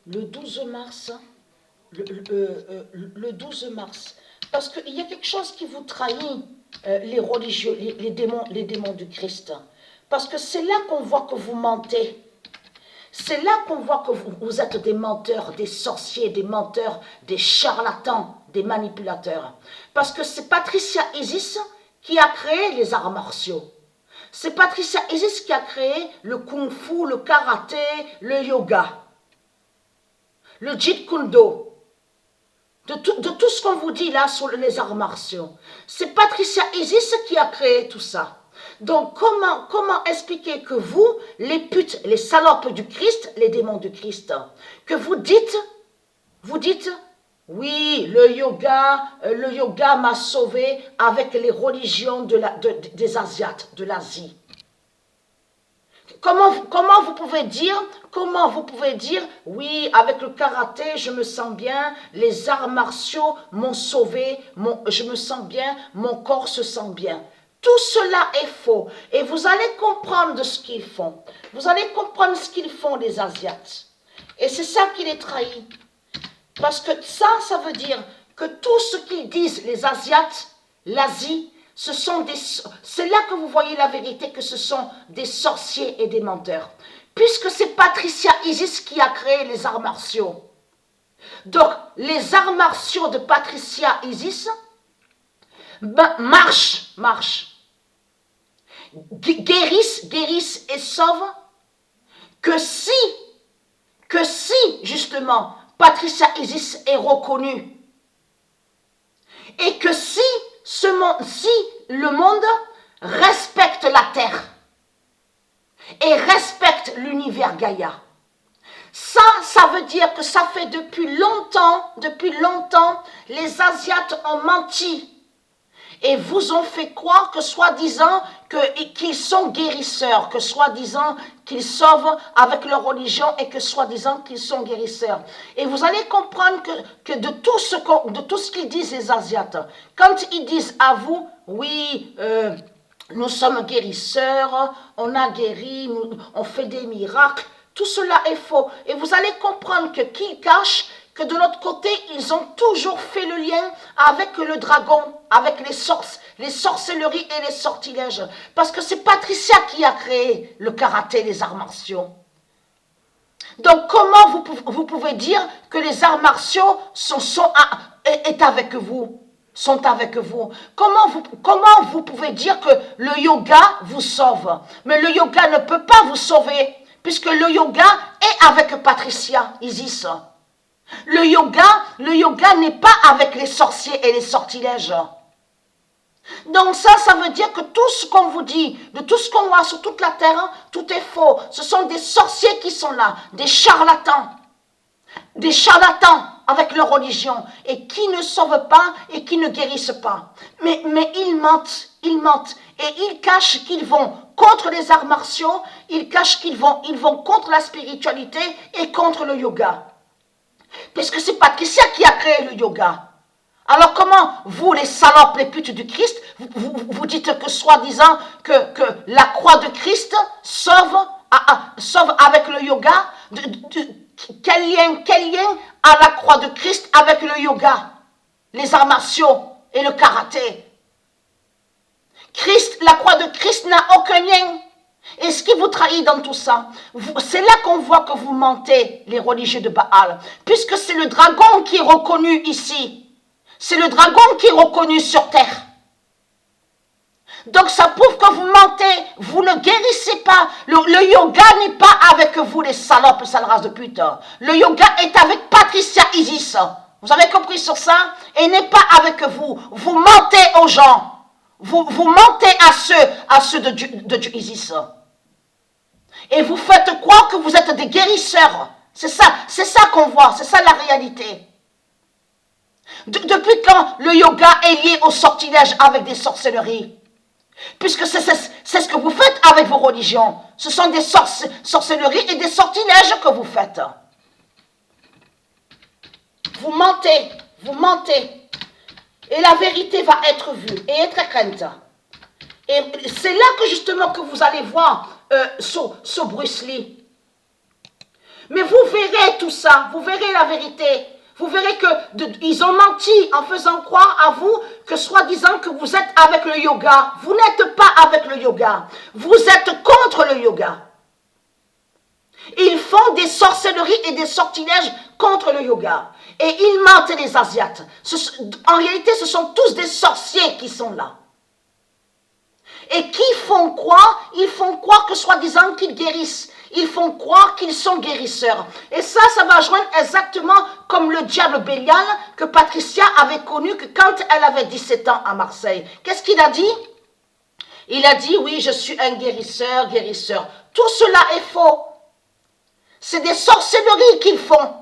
le 12 mars, le 12 mars, parce qu'il y a quelque chose qui vous trahit, les religieux, les démons du Christ. Parce que c'est là qu'on voit que vous mentez. C'est là qu'on voit que vous êtes des menteurs, des sorciers, des menteurs, des charlatans, des manipulateurs. Parce que c'est Patricia Isis qui a créé les arts martiaux. C'est Patricia Isis qui a créé le kung-fu, le karaté, le yoga, le jeet kune do. De tout ce qu'on vous dit là sur les arts martiaux. C'est Patricia Isis qui a créé tout ça. Donc comment expliquer que vous, les putes, les salopes du Christ, les démons du Christ, que vous dites, oui, le yoga m'a sauvé avec les religions des Asiates, de l'Asie. Comment vous pouvez dire, oui, avec le karaté, je me sens bien, les arts martiaux m'ont sauvé, je me sens bien, mon corps se sent bien. Tout cela est faux. Et vous allez comprendre de ce qu'ils font. Vous allez comprendre ce qu'ils font, les Asiates. Et c'est ça qui les trahit. Parce que ça veut dire que tout ce qu'ils disent, les Asiates, l'Asie, c'est là que vous voyez la vérité, que ce sont des sorciers et des menteurs. Puisque c'est Patricia Isis qui a créé les arts martiaux. Donc, les arts martiaux de Patricia Isis, marchent, guérissent et sauvent, que si, justement, Patricia Isis est reconnue, et que si le monde respecte la terre et respecte l'univers Gaïa, ça veut dire que ça fait depuis longtemps, les Asiates ont menti et vous ont fait croire que soi-disant qu'ils sont guérisseurs, que soi-disant qu'ils sauvent avec leur religion et que soi-disant qu'ils sont guérisseurs. Et vous allez comprendre que de tout ce qu'ils disent les Asiates, quand ils disent à vous, oui, nous sommes guérisseurs, on a guéri, on fait des miracles, tout cela est faux. Et vous allez comprendre qu'ils cachent que de l'autre côté, ils ont toujours fait le lien avec le dragon, avec les sorcelleries et les sortilèges. Parce que c'est Patricia qui a créé le karaté, les arts martiaux. Donc comment vous pouvez dire que les arts martiaux sont avec vous? Comment vous pouvez dire que le yoga vous sauve? Mais le yoga ne peut pas vous sauver, puisque le yoga est avec Patricia Isis. Le yoga n'est pas avec les sorciers et les sortilèges. Donc ça veut dire que tout ce qu'on vous dit, de tout ce qu'on voit sur toute la terre, tout est faux. Ce sont des sorciers qui sont là, des charlatans avec leur religion, et qui ne sauvent pas et qui ne guérissent pas. Mais ils mentent, et ils cachent qu'ils vont contre les arts martiaux, ils cachent qu'ils vont contre la spiritualité et contre le yoga. Puisque c'est Patricia qui a créé le yoga. Alors comment, vous les salopes, les putes du Christ, vous dites que soi-disant que la croix de Christ sauve avec le yoga? Quel lien a la croix de Christ avec le yoga, les arts martiaux et le karaté? La croix de Christ n'a aucun lien. Et ce qui vous trahit dans tout ça, c'est là qu'on voit que vous mentez, les religieux de Baal, puisque c'est le dragon qui est reconnu ici. C'est le dragon qui est reconnu sur terre. Donc ça prouve que vous mentez, vous ne guérissez pas. Le yoga n'est pas avec vous, les salopes, sales races de pute. Le yoga est avec Patricia Isis. Vous avez compris sur ça? Et n'est pas avec vous. Vous mentez aux gens. Vous mentez à ceux de Dieu Isis. Et vous faites croire que vous êtes des guérisseurs. C'est ça qu'on voit, c'est ça la réalité. Depuis quand le yoga est lié au sortilège avec des sorcelleries? Puisque c'est ce que vous faites avec vos religions. Ce sont des sorcelleries et des sortilèges que vous faites. Vous mentez. Et la vérité va être vue et être crainte. Et c'est là que justement que vous allez voir sur Bruce Lee. Mais vous verrez tout ça, vous verrez la vérité. Vous verrez qu'ils ont menti en faisant croire à vous que soi-disant que vous êtes avec le yoga. Vous n'êtes pas avec le yoga. Vous êtes contre le yoga. Ils font des sorcelleries et des sortilèges contre le yoga. Et ils mentent les Asiates. En réalité, ce sont tous des sorciers qui sont là. Et qui font croire? Ils font croire que soi-disant qu'ils guérissent. Ils font croire qu'ils sont guérisseurs. Et ça va joindre exactement comme le diable Bélial que Patricia avait connu que quand elle avait 17 ans à Marseille. Qu'est-ce qu'il a dit? Il a dit, oui, je suis un guérisseur, guérisseur. Tout cela est faux. C'est des sorcelleries qu'ils font.